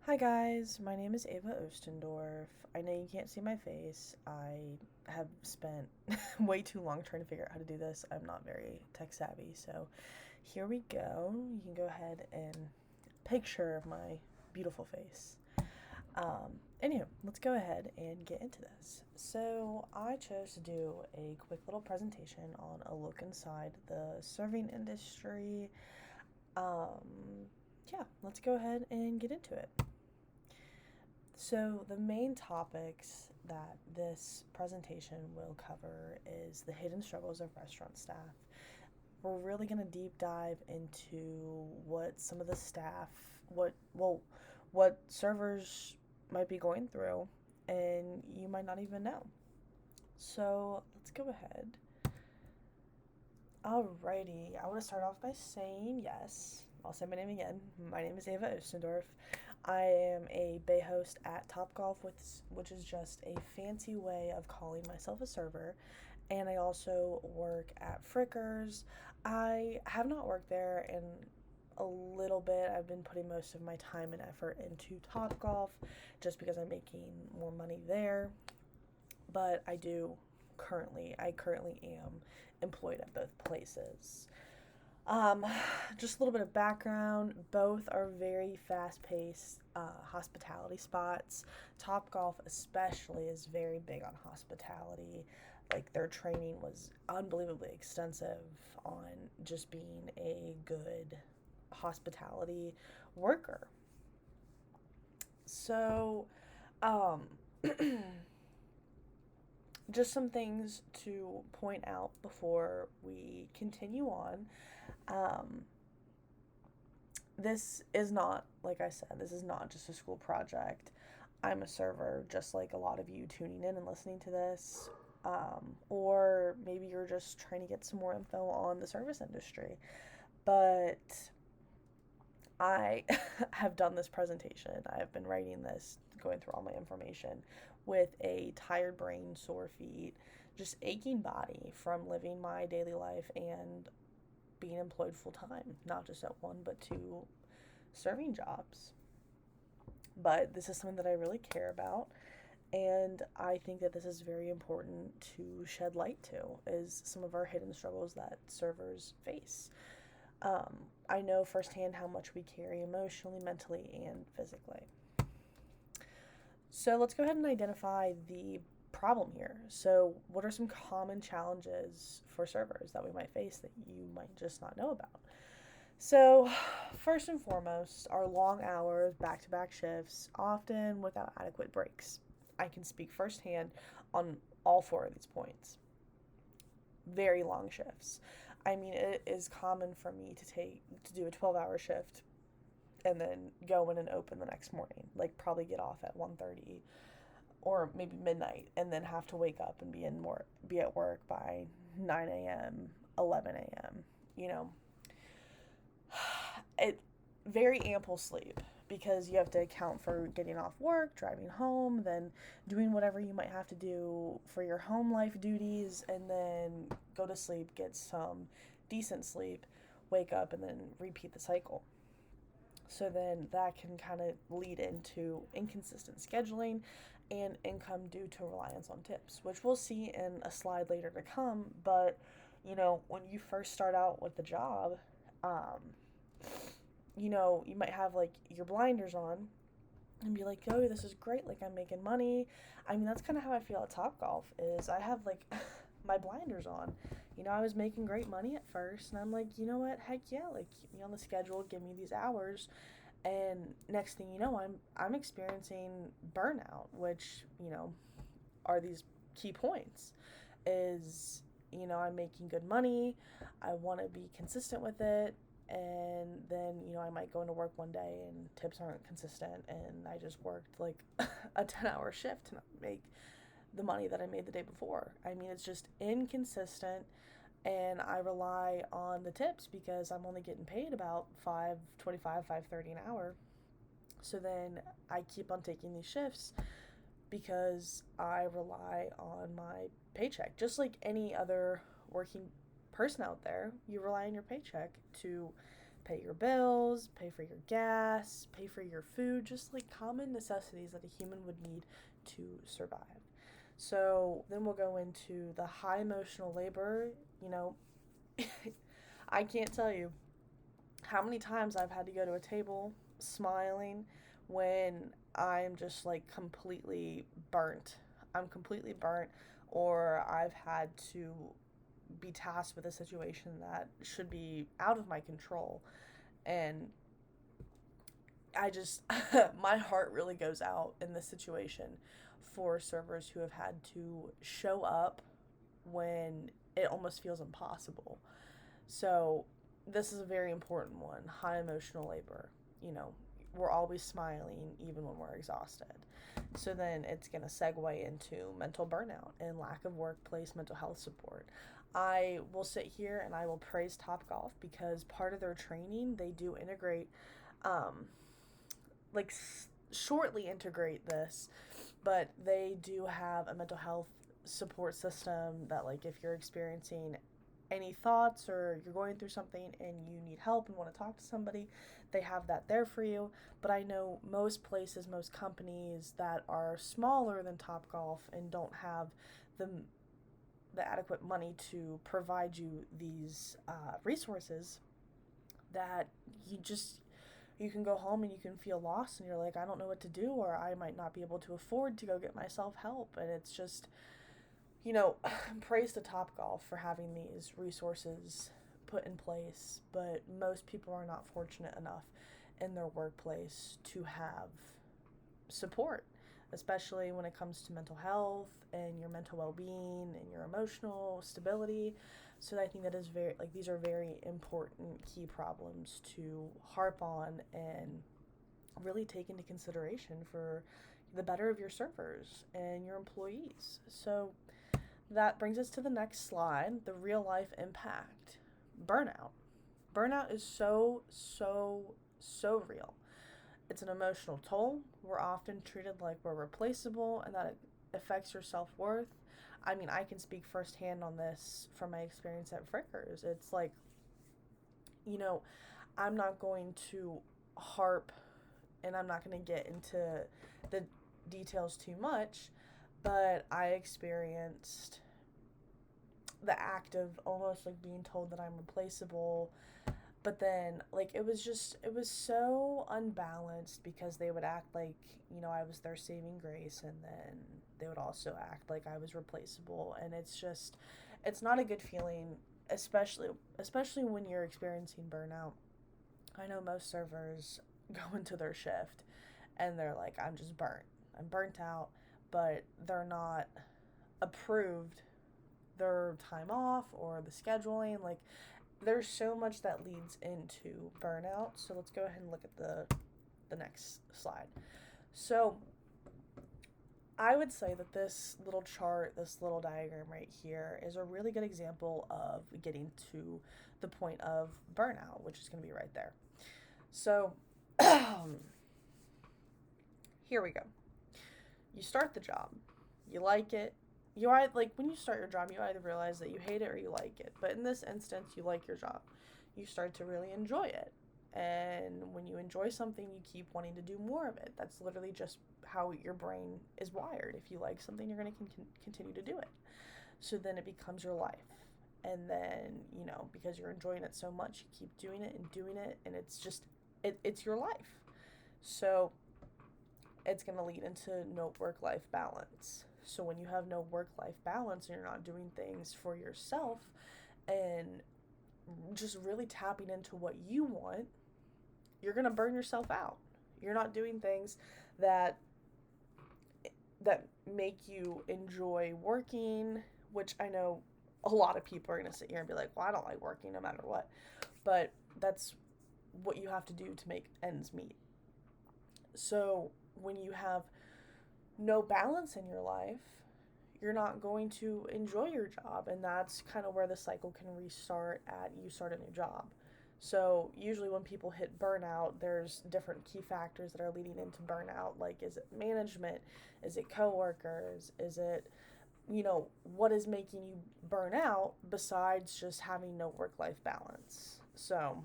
Hi guys, my name is Ava Ostendorf. I know you can't see my face. I have spent way too long trying to figure out how to do this. I'm not very tech savvy, so here we go. You can go ahead and picture my beautiful face. Anywho, let's go ahead and get into this. So, I chose to do a quick little presentation on a look inside the serving industry. Yeah, let's go ahead and get into it. So, the main topics that this presentation will cover is the hidden struggles of restaurant staff. We're really going to deep dive into what some of the staff, what servers might be going through, and you might not even know. So, let's go ahead. Alrighty, I want to start off by saying yes. I'll say my name again. My name is Ava Ostendorf. I am a bay host at Topgolf, which is just a fancy way of calling myself a server. And I also work at Frickers. I have not worked there in a little bit. I've been putting most of my time and effort into Topgolf just because I'm making more money there. But I currently am employed at both places. Um, just a little bit of background. Both are very fast paced hospitality spots. Topgolf, especially, is very big on hospitality. Like, their training was unbelievably extensive on just being a good hospitality worker. So, um, just some things to point out before we continue on. Um, this is not, like I said, this is not just a school project. I'm a server, just like a lot of you tuning in and listening to this. Or maybe you're just trying to get some more info on the service industry. But I have done this presentation. I have been writing this, going through all my information with a tired brain, sore feet, just aching body from living my daily life and being employed full time, not just at one but two serving jobs. But this is something that I really care about, and I think that this is very important to shed light to is some of our hidden struggles that servers face. Um, I know firsthand how much we carry emotionally, mentally, and physically. So let's go ahead and identify the problem here. So, what are some common challenges for servers that we might face that you might just not know about? So, first and foremost, are long hours, back to back shifts, often without adequate breaks. I can speak firsthand on all four of these points. Very long shifts. I mean, it is common for me to do a 12-hour shift and then go in and open the next morning. Like, probably get off at 1:30 or maybe midnight, and then have to wake up and be at work by 9 a.m., 11 a.m. You know, it very ample sleep because you have to account for getting off work, driving home, then doing whatever you might have to do for your home life duties, and then go to sleep, get some decent sleep, wake up, and then repeat the cycle. So then that can kind of lead into inconsistent scheduling and income due to reliance on tips, which we'll see in a slide later to come. But, when you first start out with the job, um, you might have like your blinders on and be like, oh, this is great. Like, I'm making money. I mean, that's kind of how I feel at Topgolf is I have like my blinders on. I was making great money at first, and I'm like, you know what? Heck yeah, like, keep me on the schedule, give me these hours, and next thing you know, I'm experiencing burnout, which are these key points. Is I'm making good money, I want to be consistent with it, and then I might go into work one day and tips aren't consistent, and I just worked like a 10-hour shift to make the money that I made the day before. I mean, it's just inconsistent, and I rely on the tips because I'm only getting paid about 5.25, 5.30 an hour. So then I keep on taking these shifts because I rely on my paycheck. Just like any other working person out there, you rely on your paycheck to pay your bills, pay for your gas, pay for your food, just like common necessities that a human would need to survive. So then we'll go into the high emotional labor. You know, I can't tell you how many times I've had to go to a table smiling when I'm just like completely burnt. I'm completely burnt, or I've had to be tasked with a situation that should be out of my control. And I just, my heart really goes out in this situation for servers who have had to show up when it almost feels impossible. So, this is a very important one, high emotional labor. You know, we're always smiling even when we're exhausted. So, then it's going to segue into mental burnout and lack of workplace mental health support. I will sit here and I will praise Topgolf because part of their training, they do integrate, um, like, shortly integrate this, but they do have a mental health support system that, like, if you're experiencing any thoughts or you're going through something and you need help and want to talk to somebody, they have that there for you. But I know most places, most companies that are smaller than Topgolf and don't have the adequate money to provide you these resources, that you can go home and you can feel lost and you're like, I don't know what to do, or I might not be able to afford to go get myself help. And it's just, you know, praise to Topgolf for having these resources put in place, but most people are not fortunate enough in their workplace to have support, especially when it comes to mental health and your mental well-being and your emotional stability. So I think that is very, like, these are very important key problems to harp on and really take into consideration for the better of your servers and your employees. So that brings us to the next slide, the real life impact. Burnout. Burnout is so real. It's an emotional toll. We're often treated like we're replaceable and that it affects your self-worth. I mean, I can speak firsthand on this from my experience at Frickers. It's like, you know, I'm not going to harp and I'm not going to get into the details too much, but I experienced the act of almost like being told that I'm replaceable. But then, like, it was so unbalanced because they would act like, you know, I was their saving grace, and then they would also act like I was replaceable. And it's not a good feeling, especially when you're experiencing burnout. I know most servers go into their shift and they're like, I'm just burnt. I'm burnt out, but they're not approved their time off or the scheduling. Like, there's so much that leads into burnout. So let's go ahead and look at the next slide. So I would say that this little chart, this little diagram right here is a really good example of getting to the point of burnout, which is going to be right there. So here we go. You start the job. You like it. You either, like, when you start your job, you either realize that you hate it or you like it. But in this instance, you like your job. You start to really enjoy it. And when you enjoy something, you keep wanting to do more of it. That's literally just how your brain is wired. If you like something, you're going to continue to do it. So then it becomes your life. And then, you know, because you're enjoying it so much, you keep doing it, and it's just, it's your life. So it's going to lead into no work-life balance. So when you have no work-life balance and you're not doing things for yourself and just really tapping into what you want, you're going to burn yourself out. You're not doing things that make you enjoy working, which I know a lot of people are going to sit here and be like, well, I don't like working no matter what. But that's what you have to do to make ends meet. So when you have no balance in your life, you're not going to enjoy your job, and that's kind of where the cycle can restart at you start a new job. So usually when people hit burnout, there's different key factors that are leading into burnout. Like, is it management? Is it coworkers? Is it, you know, what is making you burn out besides just having no work-life balance? So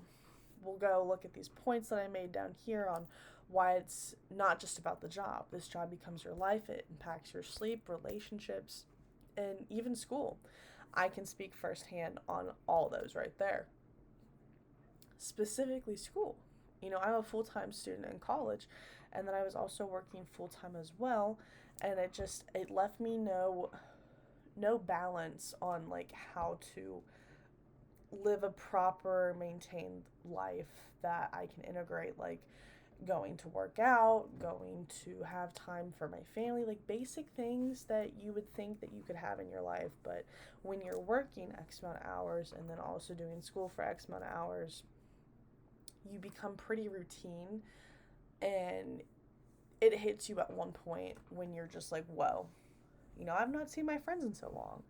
we'll go look at these points that I made down here on why it's not just about the job. This job becomes your life, it impacts your sleep, relationships, and even school. I can speak firsthand on all those right there. Specifically, school. I'm a full time student in college, and then I was also working full time as well, and it left me no balance on like how to live a proper maintained life that I can integrate, like going to work out, going to have time for my family, like basic things that you would think that you could have in your life. But when you're working X amount of hours and then also doing school for X amount of hours, you become pretty routine, and it hits you at one point when you're just like, whoa, I've not seen my friends in so long.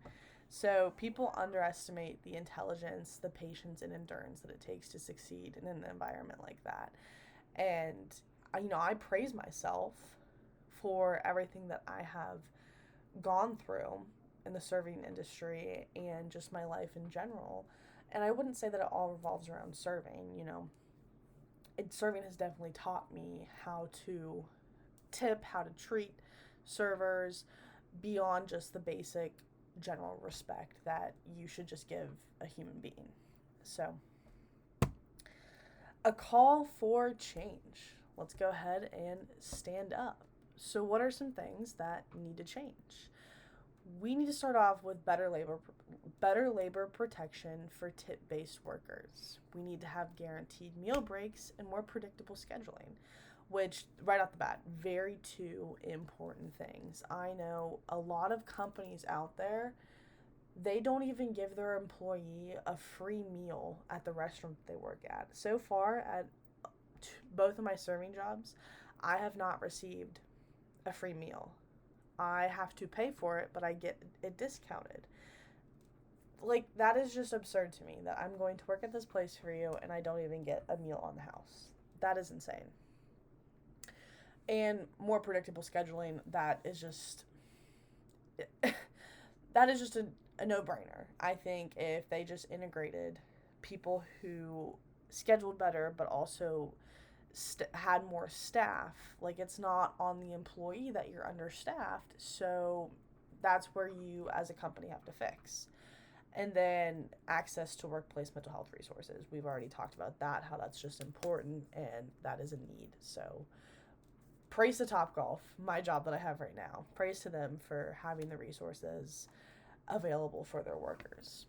So people underestimate the intelligence, the patience, and endurance that it takes to succeed in an environment like that. And I praise myself for everything that I have gone through in the serving industry and just my life in general. And I wouldn't say that it all revolves around serving. Serving has definitely taught me how to tip, how to treat servers beyond just the basic general respect that you should just give a human being. So, a call for change. Let's go ahead and stand up. So, what are some things that need to change? We need to start off with better labor protection for tip-based workers. We need to have guaranteed meal breaks and more predictable scheduling, which right off the bat, very two important things. I know a lot of companies out there, they don't even give their employee a free meal at the restaurant they work at. So far, at both of my serving jobs, I have not received a free meal. I have to pay for it, but I get it discounted. Like, that is just absurd to me, that I'm going to work at this place for you and I don't even get a meal on the house. That is insane. And more predictable scheduling, that is just a no-brainer. I think if they just integrated people who scheduled better but also had more staff, like, it's not on the employee that you're understaffed, so that's where you as a company have to fix. And then access to workplace mental health resources. We've already talked about that, how that's just important and that is a need. So praise to Topgolf, my job that I have right now. Praise to them for having the resources available for their workers.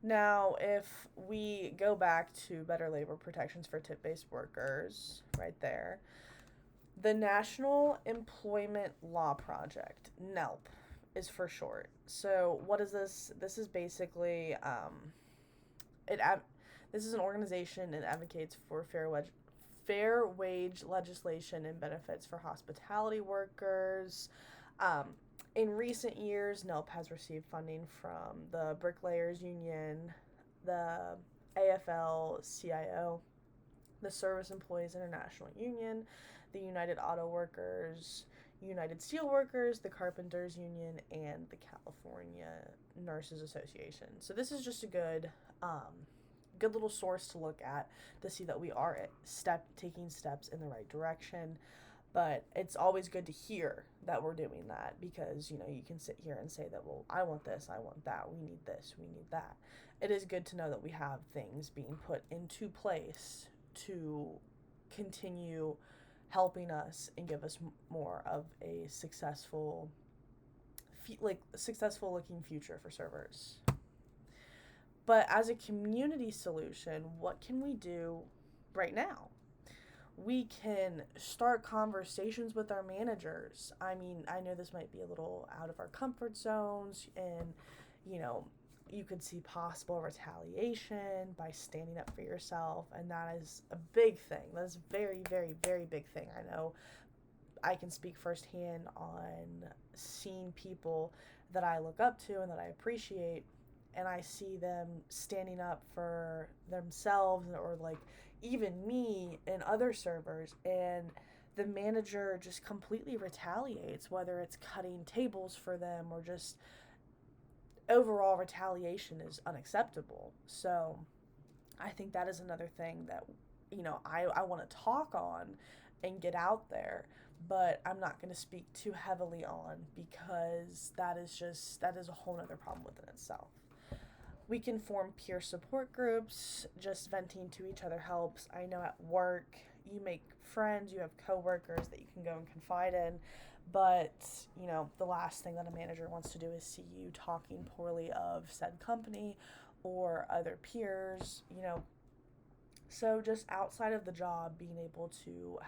Now, if we go back to better labor protections for tip-based workers, right there, the National Employment Law Project, NELP, is for short. So what is this? This is basically, this is an organization that advocates for fair wage legislation and benefits for hospitality workers. In recent years, NELP has received funding from the Bricklayers Union, the AFL-CIO, the Service Employees International Union, the United Auto Workers, United Steelworkers, the Carpenters Union, and the California Nurses Association. So this is just a good little source to look at to see that we are taking steps in the right direction. But it's always good to hear that we're doing that, because, you can sit here and say that, well, I want this, I want that, we need this, we need that. It is good to know that we have things being put into place to continue helping us and give us more of a successful looking future for servers. But as a community solution, what can we do right now? We can start conversations with our managers. I mean, I know this might be a little out of our comfort zones, and, you could see possible retaliation by standing up for yourself, and that is a big thing. That is a very, very, very big thing. I know I can speak firsthand on seeing people that I look up to and that I appreciate, and I see them standing up for themselves, or like even me and other servers, and the manager just completely retaliates, whether it's cutting tables for them or just overall retaliation is unacceptable. So I think that is another thing that, I want to talk on and get out there, but I'm not going to speak too heavily on, because that is a whole other problem within itself. We can form peer support groups. Just venting to each other helps. I know at work you make friends, you have coworkers that you can go and confide in, but the last thing that a manager wants to do is see you talking poorly of said company or other peers. So just outside of the job, being able to,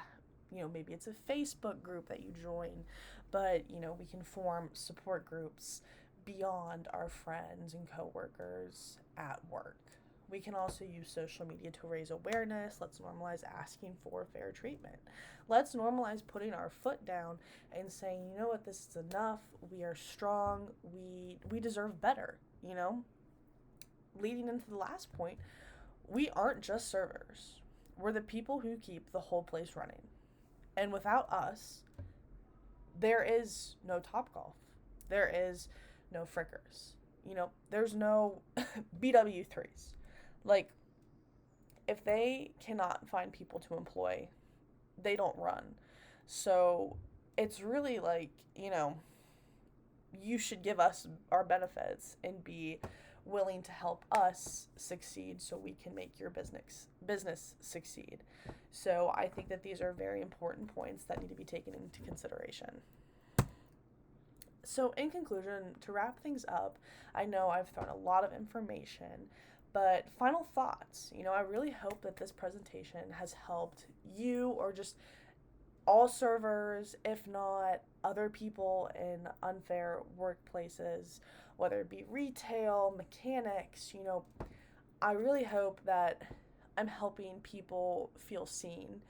maybe it's a Facebook group that you join, but we can form support groups beyond our friends and coworkers at work. We can also use social media to raise awareness. Let's normalize asking for fair treatment. Let's normalize putting our foot down and saying, you know what, this is enough. We are strong. We deserve better, Leading into the last point, we aren't just servers. We're the people who keep the whole place running. And without us, there is no Topgolf. There is no Frickers. There's no BW3s. Like, if they cannot find people to employ, they don't run. So it's really like, you should give us our benefits and be willing to help us succeed so we can make your business succeed. So I think that these are very important points that need to be taken into consideration. So in conclusion, to wrap things up, I know I've thrown a lot of information, but final thoughts. I really hope that this presentation has helped you, or just all servers, if not other people in unfair workplaces, whether it be retail, mechanics. I really hope that I'm helping people feel seen.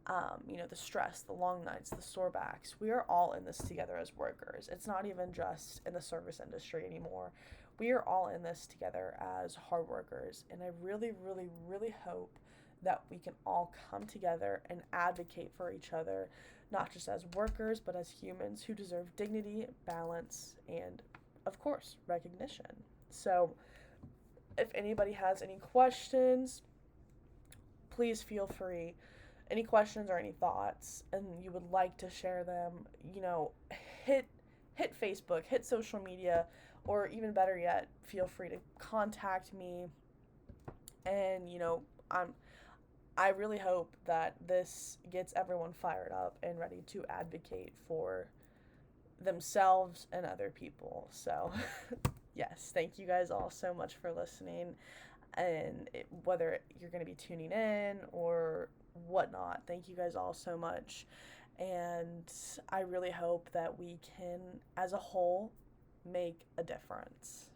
The stress, the long nights, the sore backs. We are all in this together as workers. It's not even just in the service industry anymore. We are all in this together as hard workers. And I really, really, really hope that we can all come together and advocate for each other, not just as workers, but as humans who deserve dignity, balance, and, of course, recognition. So if anybody has any questions, please feel free. Any questions or any thoughts, and you would like to share them, hit Facebook, hit social media, or even better yet, feel free to contact me. And I really hope that this gets everyone fired up and ready to advocate for themselves and other people. So yes, thank you guys all so much for listening. And whether you're going to be tuning in or whatnot, thank you guys all so much. And I really hope that we can, as a whole, make a difference.